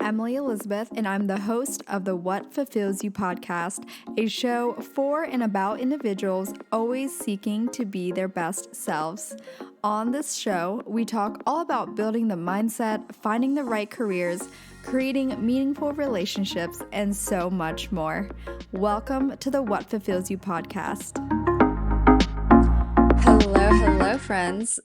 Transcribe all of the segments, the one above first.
Emily Elizabeth, and I'm the host of the What Fulfills You podcast, a show for and about individuals always seeking to be their best selves. On this show, we talk all about building the mindset, finding the right careers, creating meaningful relationships, and so much more. Welcome to the What Fulfills You podcast. Hello, friends.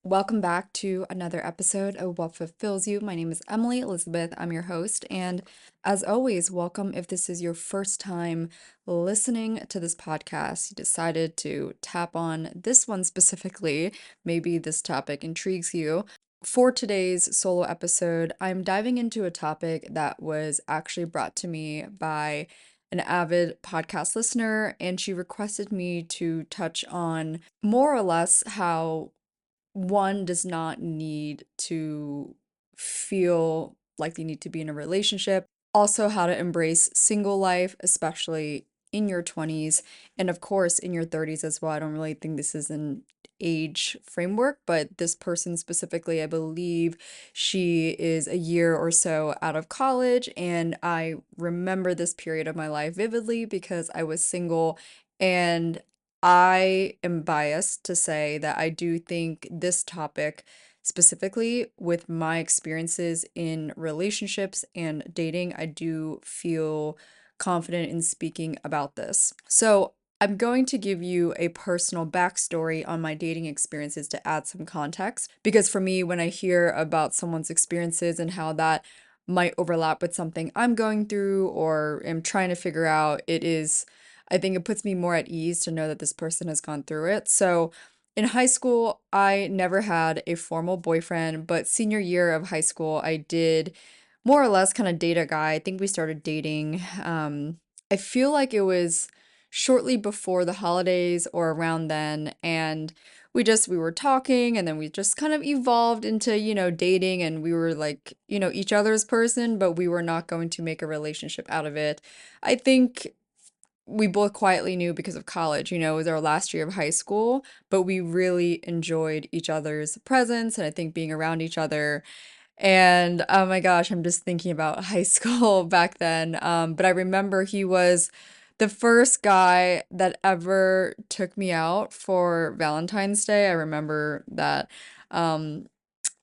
Welcome back to another episode of What Fulfills You. My name is Emily Elizabeth. I'm your host. And as always, welcome if this is your first time listening to this podcast. You decided to tap on this one specifically. Maybe this topic intrigues you. For today's solo episode, I'm diving into a topic that was actually brought to me by an avid podcast listener, and she requested me to touch on more or less how one does not need to feel like they need to be in a relationship. Also, how to embrace single life, especially in your 20s, and of course, in your 30s as well. I don't really think this is an age framework, but this person specifically, I believe she is a year or so out of college, and I remember this period of my life vividly because I was single, and I am biased to say that I do think this topic, specifically with my experiences in relationships and dating, I do feel confident in speaking about this. So, I'm going to give you a personal backstory on my dating experiences to add some context. Because for me, when I hear about someone's experiences and how that might overlap with something I'm going through or am trying to figure out, I think it puts me more at ease to know that this person has gone through it. So in high school, I never had a formal boyfriend, but senior year of high school, I did more or less kind of date a guy. I think we started dating. I feel like it was shortly before the holidays or around then, and we were talking, and then we just kind of evolved into, dating, and we were like, each other's person, but we were not going to make a relationship out of it. I think we both quietly knew because of college, it was our last year of high school, but we really enjoyed each other's presence and I think being around each other. And oh my gosh, I'm just thinking about high school back then. But I remember he was the first guy that ever took me out for Valentine's Day. I remember that.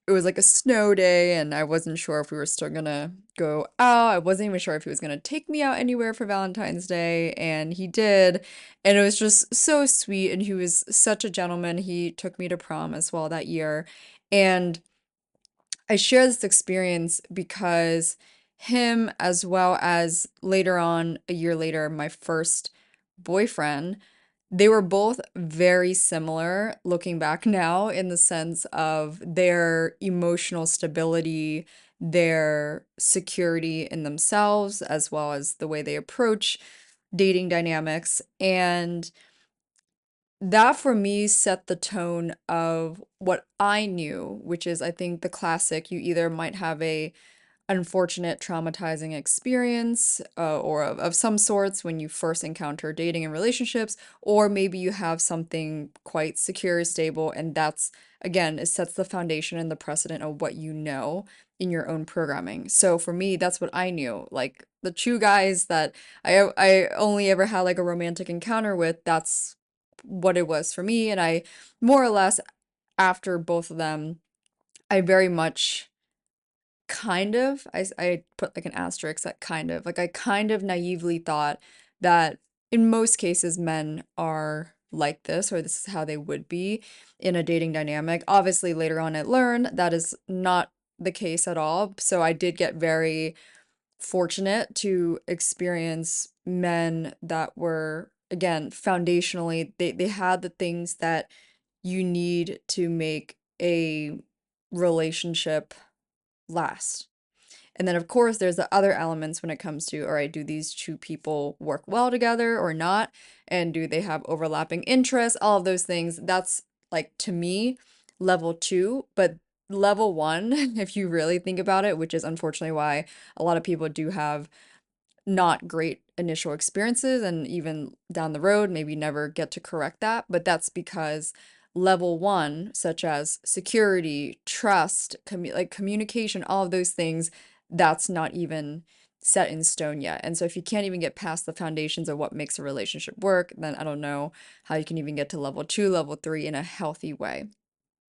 It was like a snow day and I wasn't sure if we were still gonna go out. I wasn't even sure if he was gonna take me out anywhere for Valentine's Day, and he did. And it was just so sweet, and he was such a gentleman. He took me to prom as well that year. And I share this experience because him, as well as later on, a year later, my first boyfriend, they were both very similar looking back now in the sense of their emotional stability, their security in themselves, as well as the way they approach dating dynamics. And that for me set the tone of what I knew, which is I think the classic, you either might have a unfortunate traumatizing experience or of some sorts when you first encounter dating and relationships, or maybe you have something quite secure, stable, and that's again, it sets the foundation and the precedent of what you know in your own programming. So for me, that's what I knew. Like the two guys that I only ever had like a romantic encounter with, that's what it was for me. And I more or less, after both of them, I very much I put like an asterisk at kind of, like I kind of naively thought that in most cases men are like this, or this is how they would be in a dating dynamic. Obviously, later on I learned that is not the case at all. So I did get very fortunate to experience men that were, again, foundationally, they had the things that you need to make a relationship last. And then, of course, there's the other elements when it comes to, all right, do these two people work well together or not? And do they have overlapping interests? All of those things. That's like, to me, level two. But level one, if you really think about it, which is unfortunately why a lot of people do have not great initial experiences and even down the road maybe never get to correct that, but that's because level one, such as security, trust, like communication, all of those things, that's not even set in stone yet. And so if you can't even get past the foundations of what makes a relationship work, then I don't know how you can even get to level 2, level 3 in a healthy way.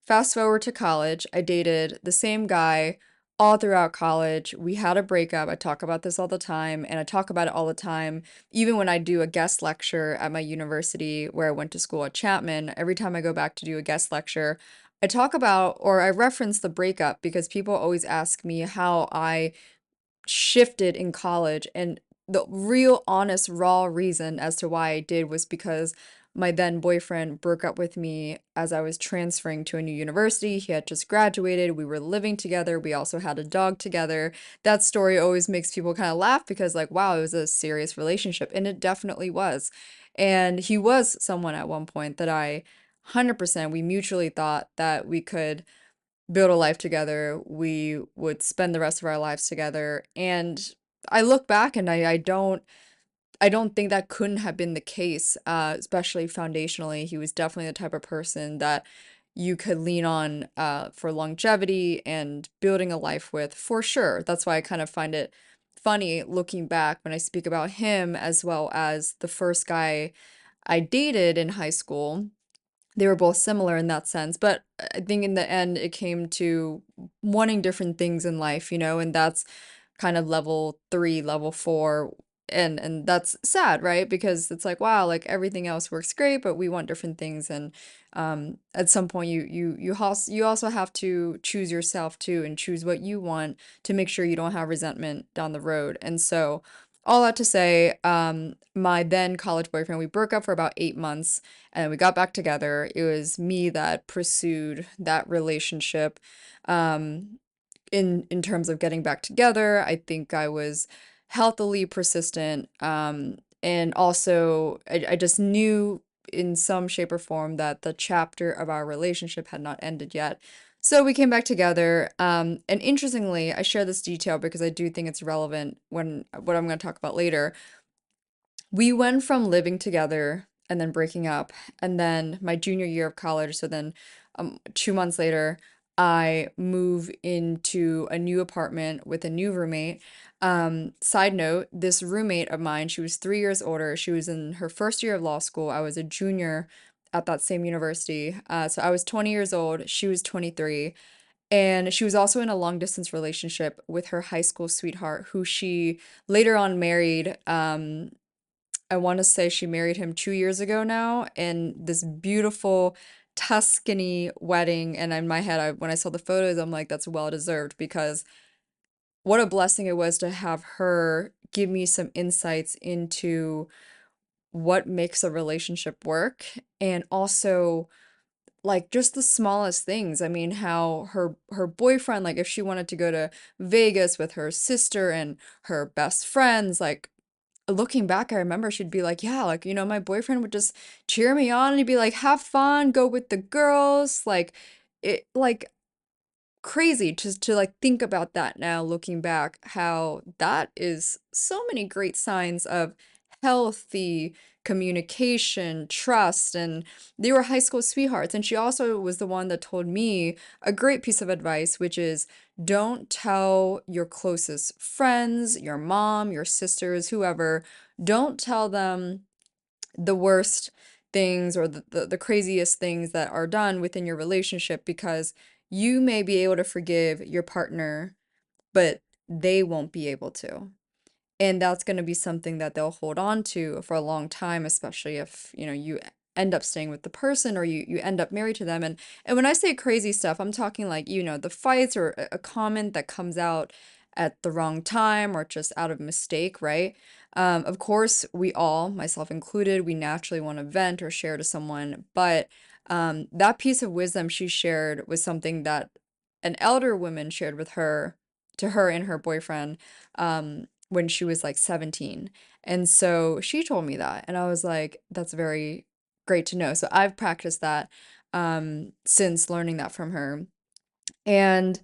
Fast forward to college, I dated the same guy all throughout college. We had a breakup. I talk about this all the time, and I talk about it all the time. Even when I do a guest lecture at my university where I went to school at Chapman, every time I go back to do a guest lecture, I talk about or I reference the breakup because people always ask me how I shifted in college. And the real, honest, raw reason as to why I did was because my then boyfriend broke up with me as I was transferring to a new university. He had just graduated. We were living together. We also had a dog together. That story always makes people kind of laugh because, like, wow, it was a serious relationship. And it definitely was. And he was someone at one point that I 100% we mutually thought that we could build a life together. We would spend the rest of our lives together. And I look back and I don't think that couldn't have been the case, especially foundationally. He was definitely the type of person that you could lean on for longevity and building a life with, for sure. That's why I kind of find it funny looking back when I speak about him as well as the first guy I dated in high school. They were both similar in that sense, but I think in the end it came to wanting different things in life, and that's kind of level 3, level 4, and that's sad, right? Because it's like, wow, like everything else works great, but we want different things, and at some point you also have to choose yourself too and choose what you want to make sure you don't have resentment down the road. And so all that to say, my then college boyfriend, we broke up for about 8 months and we got back together. It was me that pursued that relationship. Um, in terms of getting back together, I think I was healthily persistent. And also I just knew in some shape or form that the chapter of our relationship had not ended yet. So we came back together. And interestingly, I share this detail because I do think it's relevant when what I'm going to talk about later. We went from living together and then breaking up, and then my junior year of college. So then, 2 months later, I move into a new apartment with a new roommate. Side note, this roommate of mine, she was 3 years older. She was in her first year of law school. I was a junior at that same university. So I was 20 years old. She was 23. And she was also in a long distance relationship with her high school sweetheart, who she later on married. I want to say she married him 2 years ago now, and this beautiful Tuscany wedding. And in my head, when I saw the photos, I'm like, that's well deserved because what a blessing it was to have her give me some insights into what makes a relationship work and also like just the smallest things. I mean, how her boyfriend, like if she wanted to go to Vegas with her sister and her best friends, like looking back, I remember she'd be like, yeah, like, my boyfriend would just cheer me on and he'd be like, have fun, go with the girls. Like crazy just to like think about that now, looking back, how that is so many great signs of healthy communication, trust, and they were high school sweethearts. And she also was the one that told me a great piece of advice, which is don't tell your closest friends, your mom, your sisters, whoever, don't tell them the worst things or the craziest things that are done within your relationship because you may be able to forgive your partner, but they won't be able to. And that's going to be something that they'll hold on to for a long time, especially if, you end up staying with the person or you end up married to them. And when I say crazy stuff, I'm talking like, the fights or a comment that comes out at the wrong time or just out of mistake, right? Of course, we all, myself included, we naturally want to vent or share to someone, but that piece of wisdom she shared was something that an elder woman shared with her, to her and her boyfriend. When she was like 17. And so she told me that. And I was like, that's very great to know. So I've practiced that since learning that from her. And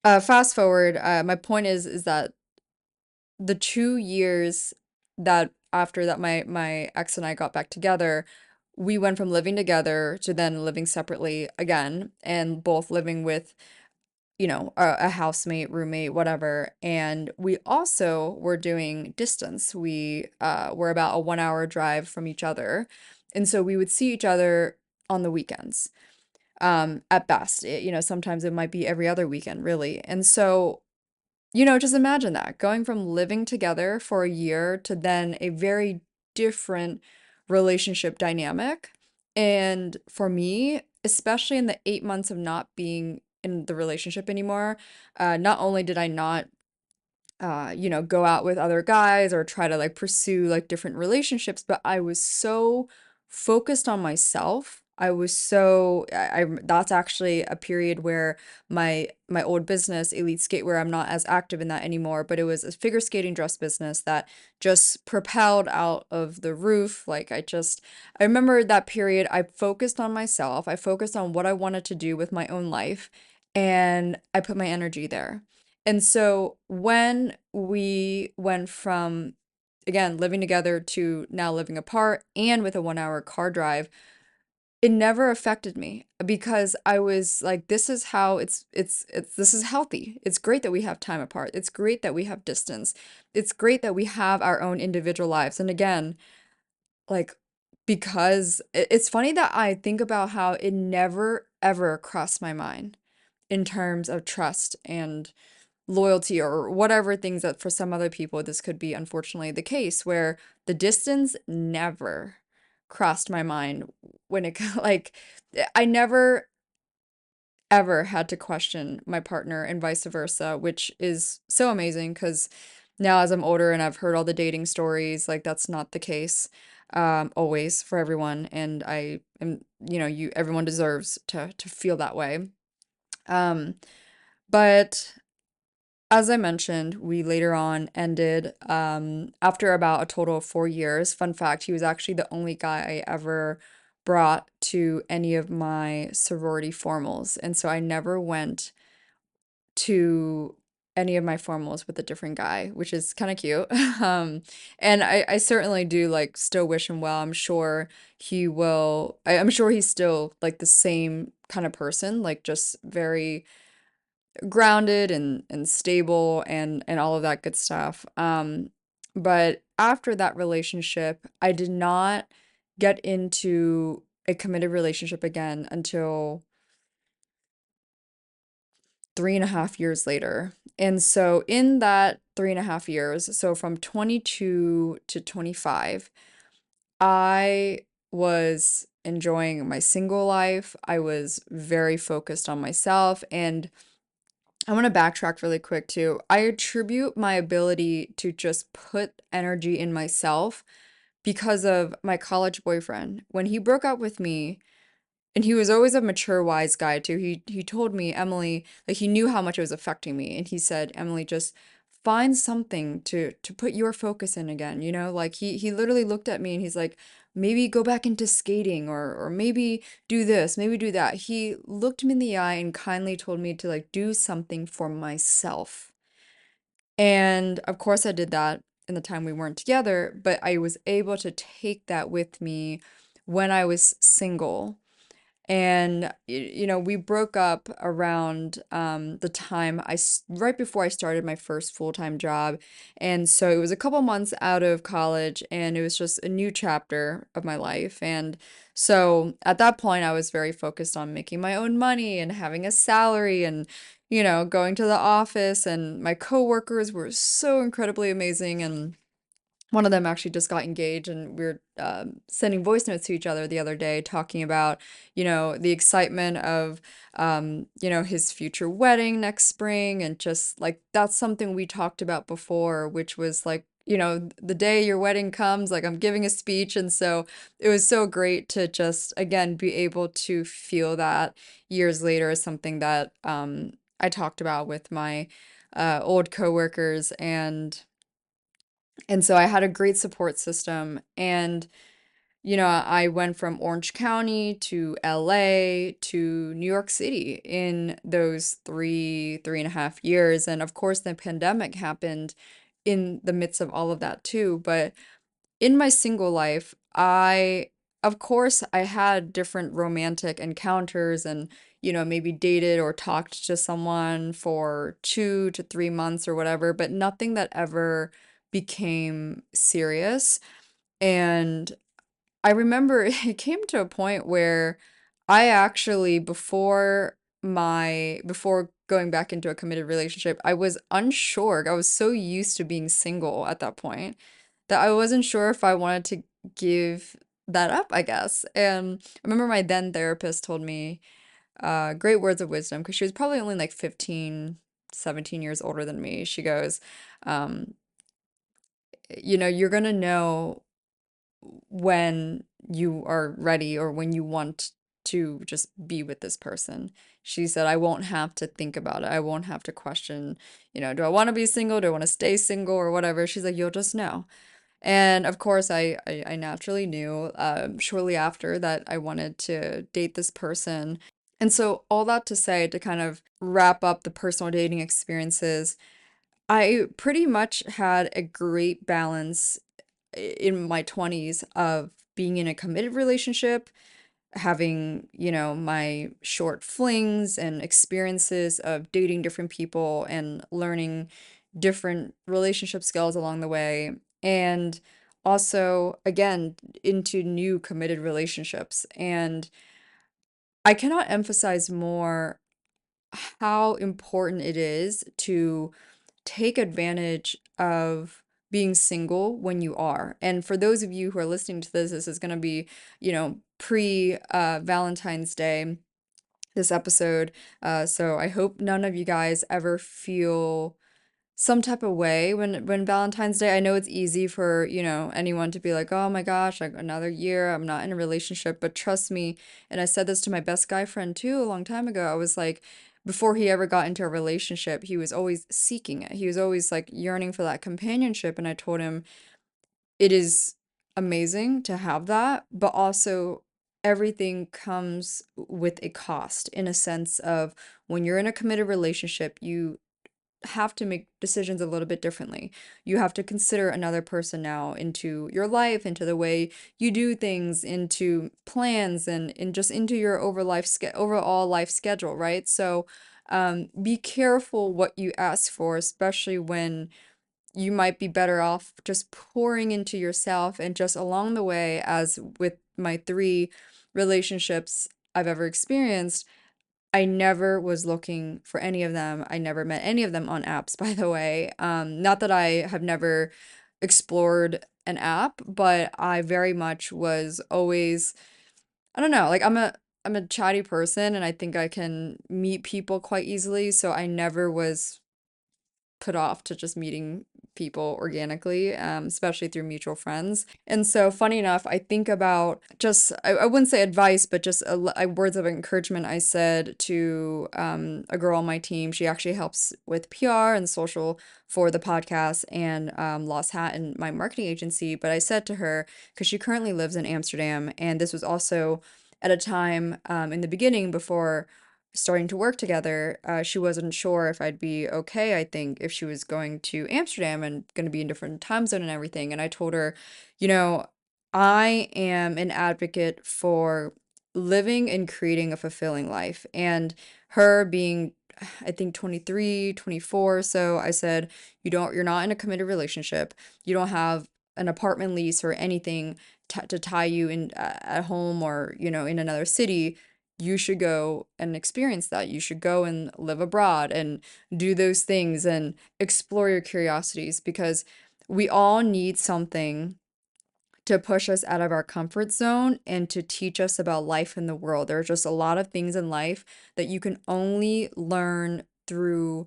fast forward, my point is that the 2 years that after that my ex and I got back together, we went from living together to then living separately again and both living with a housemate, roommate, whatever. And we also were doing distance. We were about a 1 hour drive from each other. And so we would see each other on the weekends, at best. Sometimes it might be every other weekend, really. And so just imagine that going from living together for a year to then a very different relationship dynamic. And for me, especially in the 8 months of not being in the relationship anymore, not only did I not go out with other guys or try to like pursue like different relationships, but I was so focused on myself. I was so that's actually a period where my old business, Elite Skatewear, I'm not as active in that anymore, but it was a figure skating dress business that just propelled out of the roof. I remember that period, I focused on myself. I focused on what I wanted to do with my own life, and I put my energy there. And so when we went from, again, living together to now living apart and with a 1 hour car drive, it never affected me because I was like, this is how this is healthy. It's great that we have time apart. It's great that we have distance. It's great that we have our own individual lives. And again, like, because it's funny that I think about how it never ever crossed my mind in terms of trust and loyalty or whatever things that for some other people this could be unfortunately the case where the distance never crossed my mind when it like I never ever had to question my partner and vice versa, which is so amazing because now as I'm older and I've heard all the dating stories, like that's not the case always for everyone. And I am, you everyone deserves to feel that way. Um, but as I mentioned, we later on ended after about a total of 4 years. Fun fact, he was actually the only guy I ever brought to any of my sorority formals. And so I never went to any of my formals with a different guy, which is kind of cute. And I certainly do like still wish him well. I'm sure he will, I'm sure he's still like the same kind of person, like just very grounded and stable and all of that good stuff. But after that relationship, I did not get into a committed relationship again until 3.5 years later. And so in that 3.5 years, so from 22 to 25, I was enjoying my single life. I was very focused on myself, and I want to backtrack really quick too. I attribute my ability to just put energy in myself because of my college boyfriend. When he broke up with me, and he was always a mature, wise guy too. He told me, Emily, like he knew how much it was affecting me, and he said, Emily, just find something to put your focus in again. Like he literally looked at me and he's like, maybe go back into skating or maybe do this, maybe do that. He looked me in the eye and kindly told me to like do something for myself. And of course, I did that in the time we weren't together, but I was able to take that with me when I was single. And we broke up around the time right before I started my first full-time job. And so it was a couple months out of college, and it was just a new chapter of my life. And so at that point, I was very focused on making my own money and having a salary and going to the office. And my coworkers were so incredibly amazing, and one of them actually just got engaged, and we were sending voice notes to each other the other day talking about the excitement of his future wedding next spring. And just like that's something we talked about before, which was like the day your wedding comes, like I'm giving a speech. And so it was so great to just again be able to feel that years later is something that I talked about with my old coworkers. And so I had a great support system. And, I went from Orange County to LA to New York City in those 3.5 years. And of course, the pandemic happened in the midst of all of that too. But in my single life, I of course, I had different romantic encounters and, maybe dated or talked to someone for 2 to 3 months or whatever, but nothing that ever became serious. And I remember it came to a point where I actually, before going back into a committed relationship, I was unsure. I was so used to being single at that point that I wasn't sure if I wanted to give that up, I guess. And I remember my then therapist told me great words of wisdom because she was probably only like 15, 17 years older than me. She goes, um, you're gonna know when you are ready or when you want to just be with this person. She said, I won't have to think about it. I won't have to question, do I want to be single? Do I want to stay single or whatever? She's like, you'll just know. And of course, I naturally knew shortly after that I wanted to date this person. And so, all that to say, to kind of wrap up the personal dating experiences, I pretty much had a great balance in my 20s of being in a committed relationship, having, my short flings and experiences of dating different people and learning different relationship skills along the way. And also, again, into new committed relationships. And I cannot emphasize more how important it is to take advantage of being single when you are. And for those of you who are listening to this is going to be, pre Valentine's Day, this episode. So I hope none of you guys ever feel some type of way when Valentine's Day. I know it's easy for, anyone to be like, "Oh my gosh, like another year, I'm not in a relationship." But trust me, and I said this to my best guy friend too a long time ago. I was like, before he ever got into a relationship, he was always seeking it. He was always like yearning for that companionship, and I told him it is amazing to have that, but also everything comes with a cost in a sense of when you're in a committed relationship, you have to make decisions a little bit differently. You have to consider another person now into your life, into the way you do things, into plans, and just into your overall life schedule, right? So, be careful what you ask for, especially when you might be better off just pouring into yourself and just along the way, as with my three relationships I've ever experienced. I never was looking for any of them. I never met any of them on apps, by the way. Not that I have never explored an app, but I very much was always, I don't know, like I'm a chatty person and I think I can meet people quite easily, so I never was put off to just meeting people organically, especially through mutual friends. And so, funny enough, I think about just, I wouldn't say advice, but just words of encouragement I said to a girl on my team. She actually helps with PR and social for the podcast and Lost Hat and my marketing agency. But I said to her, because she currently lives in Amsterdam, and this was also at a time in the beginning before starting to work together, she wasn't sure if I'd be okay, I think, if she was going to Amsterdam and going to be in different time zone and everything. And I told her, you know, I am an advocate for living and creating a fulfilling life. And her being, I think, 23, 24. So I said, you're not in a committed relationship. You don't have an apartment lease or anything to tie you in at home or, in another city. You should go and experience that. You should go and live abroad and do those things and explore your curiosities, because we all need something to push us out of our comfort zone and to teach us about life in the world. There are just a lot of things in life that you can only learn through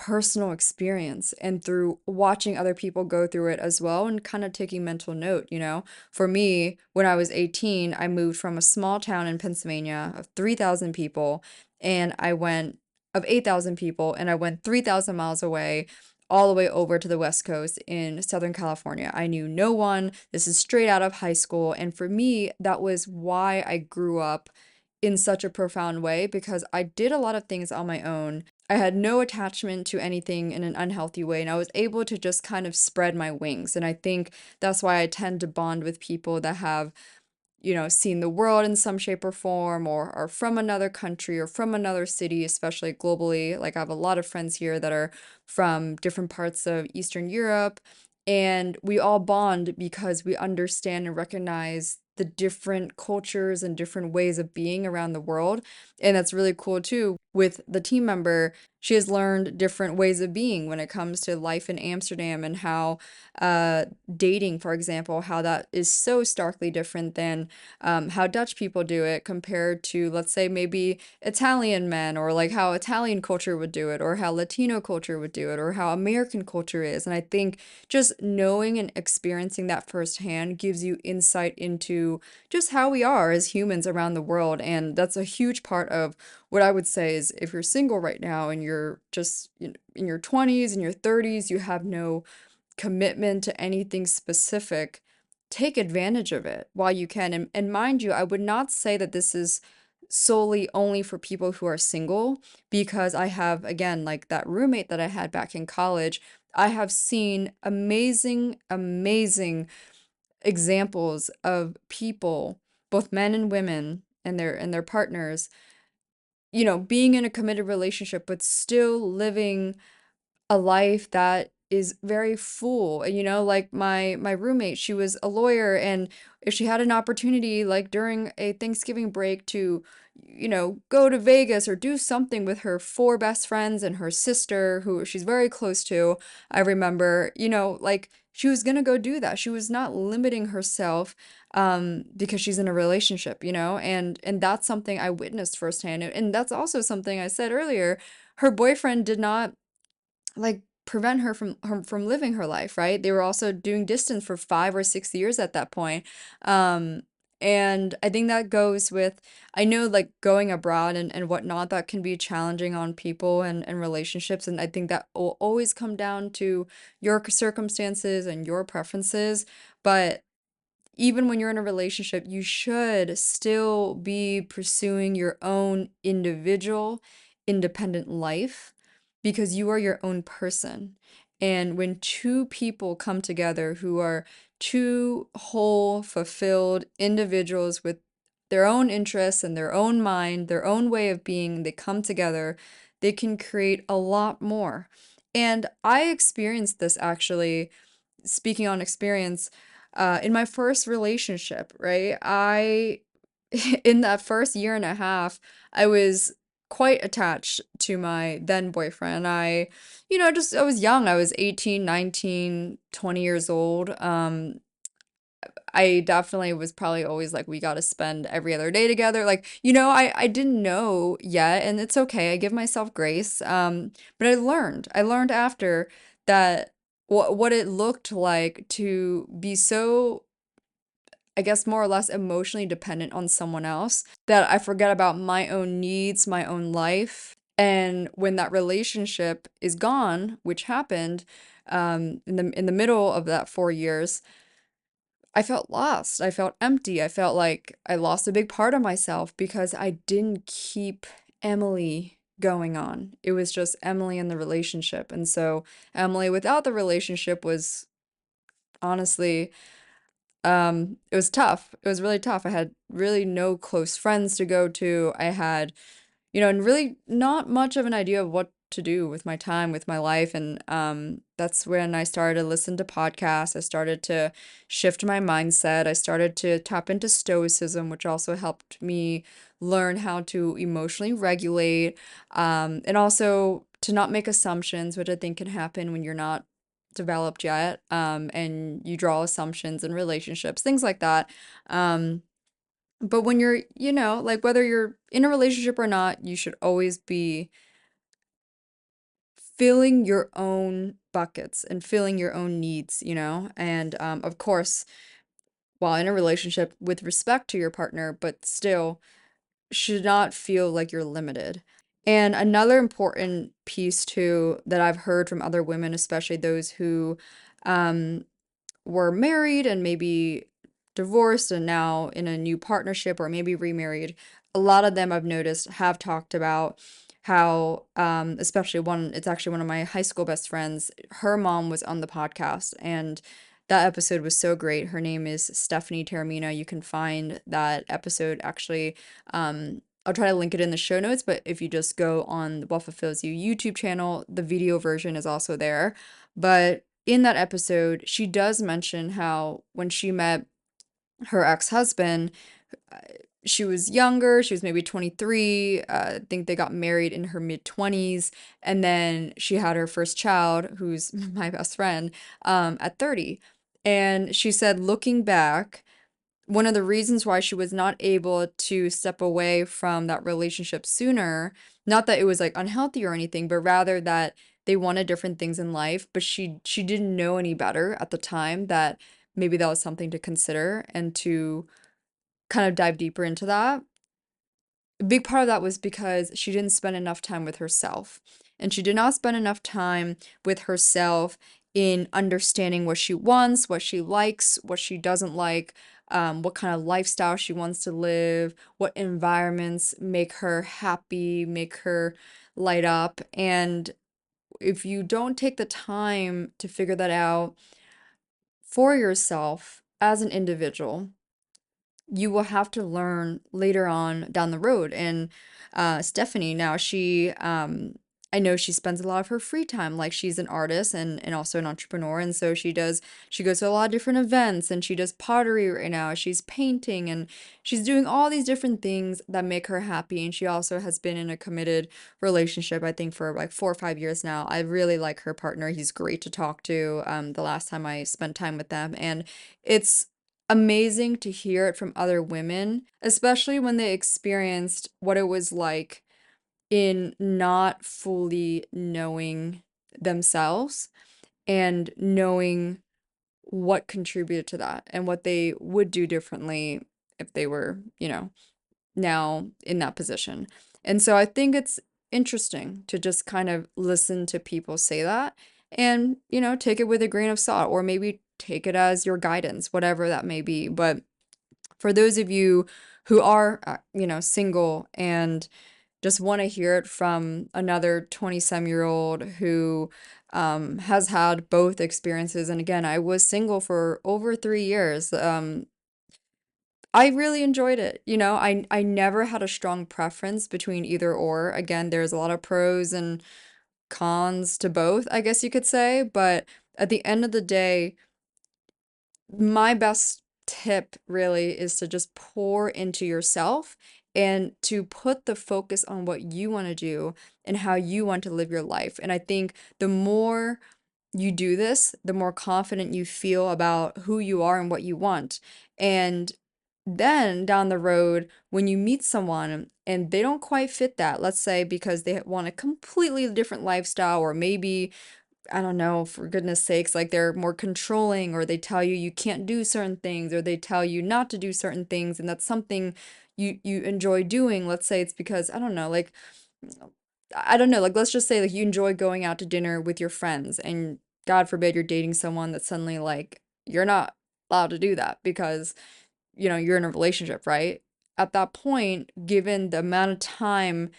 personal experience and through watching other people go through it as well and kind of taking mental note. For me, when I was 18, I moved from a small town in Pennsylvania of 3,000 people and I went of 8,000 people and I went 3,000 miles away all the way over to the West Coast in Southern California. I knew no one. This is straight out of high school, and for me, that was why I grew up in such a profound way, because I did a lot of things on my own. I had no attachment to anything in an unhealthy way, and I was able to just kind of spread my wings. And I think that's why I tend to bond with people that have seen the world in some shape or form, or are from another country or from another city, especially globally. Like, I have a lot of friends here that are from different parts of Eastern Europe, and we all bond because we understand and recognize the different cultures and different ways of being around the world. And that's really cool too. With the team member, she has learned different ways of being when it comes to life in Amsterdam, and how uh, dating, for example, how that is so starkly different than how Dutch people do it compared to, let's say, maybe Italian men, or like how Italian culture would do it, or how Latino culture would do it, or how American culture is. And I think just knowing and experiencing that firsthand gives you insight into just how we are as humans around the world. And that's a huge part of what I would say is, if you're single right now and you're just in your 20s and your 30s, you have no commitment to anything specific, take advantage of it while you can. And mind you, I would not say that this is solely only for people who are single, because I have, again, like that roommate that I had back in college, I have seen amazing, amazing examples of people, both men and women, and their partners, being in a committed relationship, but still living a life that is very full. And like my roommate, she was a lawyer, and if she had an opportunity, like during a Thanksgiving break, to go to Vegas or do something with her four best friends and her sister, who she's very close to, I remember, like, she was gonna go do that. She was not limiting herself because she's in a relationship, and that's something I witnessed firsthand. And that's also something I said earlier. Her boyfriend did not, like, prevent her from living her life, right? They were also doing distance for 5 or 6 years at that point. Um, and I think that goes with, I know, like, going abroad and whatnot, that can be challenging on people and relationships. And I think that will always come down to your circumstances and your preferences. But even when you're in a relationship, you should still be pursuing your own individual, independent life, because you are your own person. And when two people come together who are two whole, fulfilled individuals with their own interests and their own mind, their own way of being, they come together, they can create a lot more. And I experienced this, actually, speaking on experience, in my first relationship, right? In that first year and a half, I was quite attached to my then boyfriend. I was young. I was 18, 19, 20 years old. I definitely was probably always like, we got to spend every other day together. Like, I didn't know yet, and it's okay. I give myself grace. But I learned after that what it looked like to be so, I guess, more or less emotionally dependent on someone else, that I forget about my own needs, my own life. And when that relationship is gone, which happened in the middle of that 4 years, I felt lost. I felt empty. I felt like I lost a big part of myself because I didn't keep Emily going on. It was just Emily in the relationship. And so Emily without the relationship was, honestly, it was tough. It was really tough. I had really no close friends to go to. I had, and really not much of an idea of what to do with my time, with my life. And that's when I started to listen to podcasts. I started to shift my mindset. I started to tap into stoicism, which also helped me learn how to emotionally regulate, and also to not make assumptions, which I think can happen when you're not developed yet, and you draw assumptions in relationships, things like that. Um, but when you're, like, whether you're in a relationship or not, you should always be filling your own buckets and filling your own needs, and of course, while in a relationship, with respect to your partner, but still should not feel like you're limited. And another important piece too that I've heard from other women, especially those who um, were married and maybe divorced and now in a new partnership, or maybe remarried, a lot of them I've noticed have talked about how, especially one, it's actually one of my high school best friends, her mom was on the podcast, and That episode was so great. Her name is Stephanie Terramina. You can find that episode actually. I'll try to link it in the show notes, but if you just go on the What Fulfills You YouTube channel, the video version is also there. But in that episode, she does mention how when she met her ex-husband, uh, she was younger, she was maybe 23. I think they got married in her mid 20s, and then she had her first child, who's my best friend, at 30. And she said, looking back, one of the reasons why she was not able to step away from that relationship sooner, not that it was like unhealthy or anything, but rather that they wanted different things in life, but she didn't know any better at the time that maybe that was something to consider and to kind of dive deeper into that. A big part of that was because she didn't spend enough time with herself. And she did not spend enough time with herself in understanding what she wants, what she likes, what she doesn't like, what kind of lifestyle she wants to live, what environments make her happy, make her light up. And if you don't take the time to figure that out for yourself as an individual, you will have to learn later on down the road. And Stephanie, now I know she spends a lot of her free time, like she's an artist and also an entrepreneur. And so she goes to a lot of different events and she does pottery right now. She's painting and she's doing all these different things that make her happy. And she also has been in a committed relationship, I think, for like 4 or 5 years now. I really like her partner. He's great to talk to. The last time I spent time with them. And it's amazing to hear it from other women, especially when they experienced what it was like in not fully knowing themselves and knowing what contributed to that and what they would do differently if they were, now in that position. And so I think it's interesting to just kind of listen to people say that and, take it with a grain of salt or maybe take it as your guidance, whatever that may be. But for those of you who are, single and just want to hear it from another 20-some-year-old who has had both experiences. And again, I was single for over 3 years. I really enjoyed it. I never had a strong preference between either or. Again, there's a lot of pros and cons to both, I guess you could say. But at the end of the day, my best tip really is to just pour into yourself and to put the focus on what you want to do and how you want to live your life. And I think the more you do this, the more confident you feel about who you are and what you want. And then down the road, when you meet someone and they don't quite fit that, let's say because they want a completely different lifestyle, or maybe I don't know, for goodness sakes, like they're more controlling, or they tell you you can't do certain things, or they tell you not to do certain things, and that's something you enjoy doing. Let's say it's because I don't know, like I don't know, like let's just say like you enjoy going out to dinner with your friends, and God forbid you're dating someone that's suddenly like you're not allowed to do that because you're in a relationship, right? At that point, given the amount of time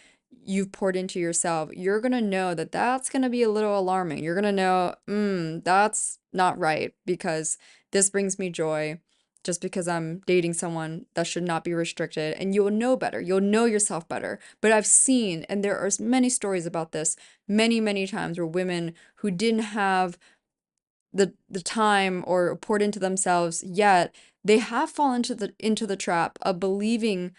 you've poured into yourself, you're going to know that that's going to be a little alarming. You're going to know, that's not right because this brings me joy just because I'm dating someone that should not be restricted. And you'll know better. You'll know yourself better. But I've seen, and there are many stories about this, many, many times where women who didn't have the time or poured into themselves yet, they have fallen into the trap of believing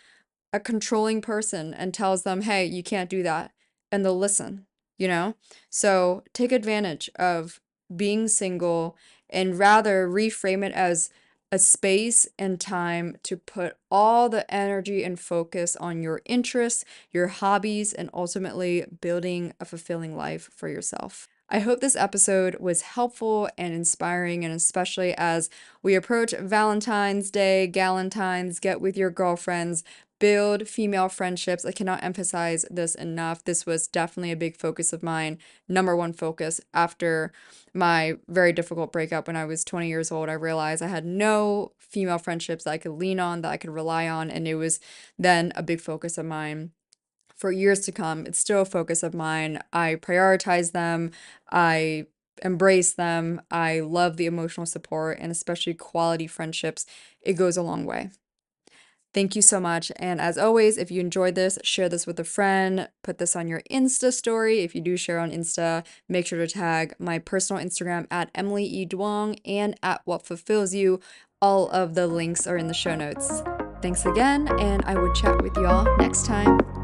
a controlling person and tells them, hey, you can't do that. And they'll listen, you know? So take advantage of being single and rather reframe it as a space and time to put all the energy and focus on your interests, your hobbies, and ultimately building a fulfilling life for yourself. I hope this episode was helpful and inspiring, and especially as we approach Valentine's Day, Galentine's, get with your girlfriends, build female friendships. I cannot emphasize this enough. This was definitely a big focus of mine, number one focus after my very difficult breakup when I was 20 years old. I realized I had no female friendships that I could lean on, that I could rely on, and it was then a big focus of mine for years to come. It's still a focus of mine. I prioritize them. I embrace them. I love the emotional support, and especially quality friendships. It goes a long way. Thank you so much. And as always, if you enjoyed this, share this with a friend, put this on your Insta story. If you do share on Insta, make sure to tag my personal Instagram at Emily E. Duong and at What Fulfills You. All of the links are in the show notes. Thanks again, and I will chat with y'all next time.